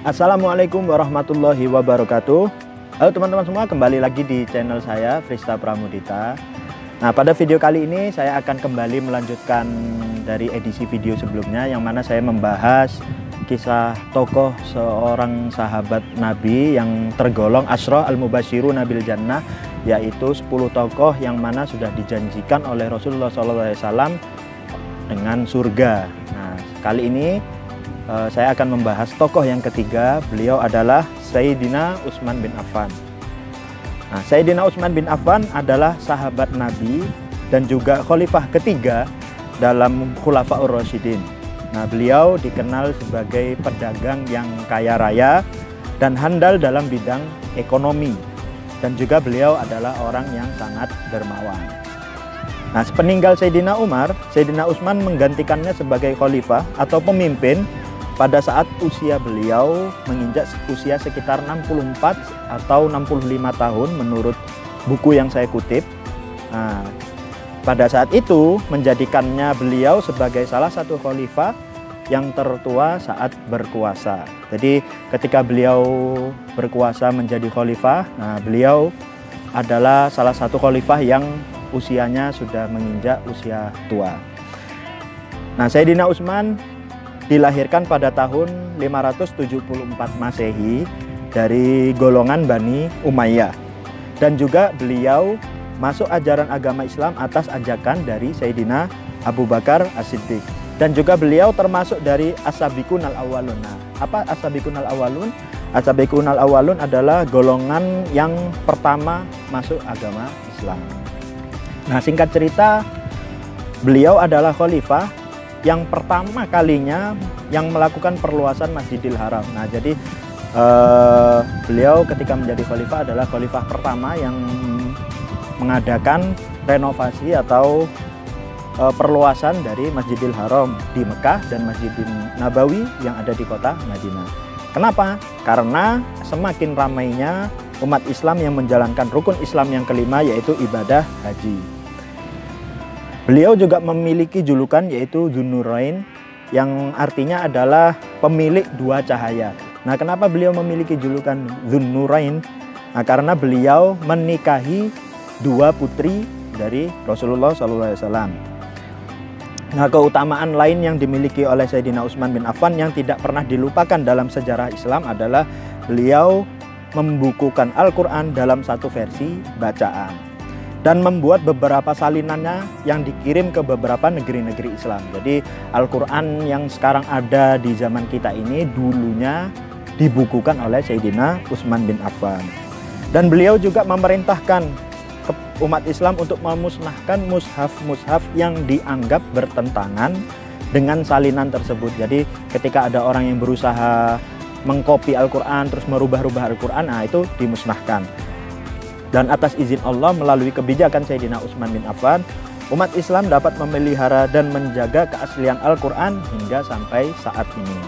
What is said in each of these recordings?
Assalamualaikum warahmatullahi wabarakatuh. Halo teman-teman semua, kembali lagi di channel saya Frista Pramudita. Nah, pada video kali ini saya akan kembali melanjutkan dari edisi video sebelumnya, yang mana saya membahas kisah tokoh seorang sahabat Nabi yang tergolong Asyra al-Mubashirun bil Jannah, yaitu 10 tokoh yang mana sudah dijanjikan oleh Rasulullah SAW dengan surga. Nah, kali ini saya akan membahas tokoh yang ketiga. Beliau adalah Sayyidina Utsman bin Affan. Nah, Sayyidina Utsman bin Affan adalah sahabat Nabi dan juga khalifah ketiga dalam Khulafaur Rasyidin. Nah, beliau dikenal sebagai pedagang yang kaya raya dan handal dalam bidang ekonomi. Dan juga beliau adalah orang yang sangat dermawan. Nah, sepeninggal Sayyidina Umar, Sayyidina Utsman menggantikannya sebagai khalifah atau pemimpin pada saat usia beliau menginjak usia sekitar 64 atau 65 tahun menurut buku yang saya kutip. Nah, pada saat itu menjadikannya beliau sebagai salah satu khalifah yang tertua saat berkuasa. Jadi ketika beliau berkuasa menjadi khalifah, nah beliau adalah salah satu khalifah yang usianya sudah menginjak usia tua. Nah, Sayyidina Utsman dilahirkan pada tahun 574 Masehi dari golongan Bani Umayyah, dan juga beliau masuk ajaran agama Islam atas ajakan dari Sayyidina Abu Bakar As-Siddiq, dan juga beliau termasuk dari As-Sabiqun al-Awwalun. Nah, apa As-Sabiqun al-Awwalun? As-Sabiqun al-Awwalun adalah golongan yang pertama masuk agama Islam. Nah, singkat cerita, beliau adalah khalifah yang pertama kalinya yang melakukan perluasan Masjidil Haram. Nah, jadi beliau ketika menjadi khalifah adalah khalifah pertama yang mengadakan renovasi atau perluasan dari Masjidil Haram di Mekah dan Masjidil Nabawi yang ada di kota Madinah. Kenapa? Karena semakin ramainya umat Islam yang menjalankan rukun Islam yang kelima, yaitu ibadah haji. Beliau juga memiliki julukan yaitu Dzun-Nurain, yang artinya adalah pemilik dua cahaya. Nah, kenapa beliau memiliki julukan Dzun-Nurain? Nah, karena beliau menikahi dua putri dari Rasulullah SAW. Nah, keutamaan lain yang dimiliki oleh Sayyidina Utsman bin Affan yang tidak pernah dilupakan dalam sejarah Islam adalah beliau membukukan Al-Quran dalam satu versi bacaan dan membuat beberapa salinannya yang dikirim ke beberapa negeri-negeri Islam. Jadi Al-Quran yang sekarang ada di zaman kita ini dulunya dibukukan oleh Sayyidina Utsman bin Affan. Dan beliau juga memerintahkan umat Islam untuk memusnahkan mushaf-mushaf yang dianggap bertentangan dengan salinan tersebut. Jadi ketika ada orang yang berusaha mengkopi Al-Quran terus merubah-rubah Al-Quran, nah itu dimusnahkan. Dan atas izin Allah melalui kebijakan Sayyidina Utsman bin Affan, umat Islam dapat memelihara dan menjaga keaslian Al-Quran hingga sampai saat ini.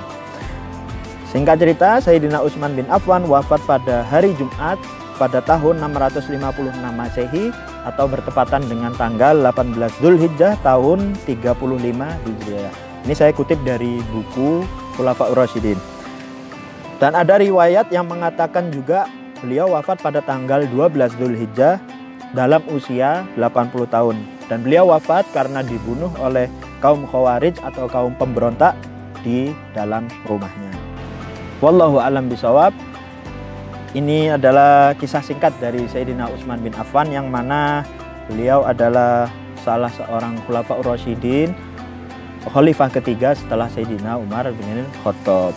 Singkat cerita, Sayyidina Utsman bin Affan wafat pada hari Jumat pada tahun 656 Masehi atau bertepatan dengan tanggal 18 Dzulhijjah tahun 35 Hijriah. Ini saya kutip dari buku Khulafaur Rasyidin. Dan ada riwayat yang mengatakan juga beliau wafat pada tanggal 12 Dzulhijjah dalam usia 80 tahun. Dan beliau wafat karena dibunuh oleh kaum Khawarij atau kaum pemberontak di dalam rumahnya. Wallahu a'lam bishawab. Ini adalah kisah singkat dari Sayyidina Utsman bin Affan, yang mana beliau adalah salah seorang Khulafaur Rasyidin, khalifah ketiga setelah Sayyidina Umar bin Khattab.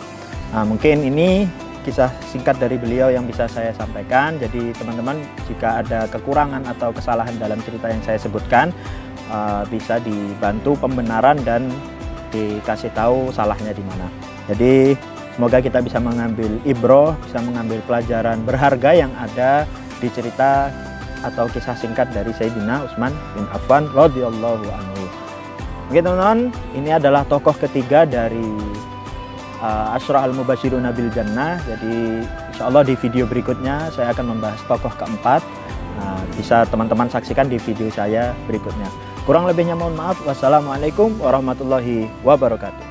Nah, mungkin ini kisah singkat dari beliau yang bisa saya sampaikan. Jadi teman-teman, jika ada kekurangan atau kesalahan dalam cerita yang saya sebutkan, bisa dibantu pembenaran dan dikasih tahu salahnya di mana. Jadi semoga kita bisa mengambil ibroh, bisa mengambil pelajaran berharga yang ada di cerita atau kisah singkat dari Sayyidina Utsman bin Affan radhiyallahu anhu. Oke teman-teman, ini adalah tokoh ketiga dari Asyra al-Mubashirun bil Jannah. Jadi insya Allah di video berikutnya saya akan membahas tokoh keempat. Nah, bisa teman-teman saksikan di video saya berikutnya. Kurang lebihnya mohon maaf. Wassalamualaikum warahmatullahi wabarakatuh.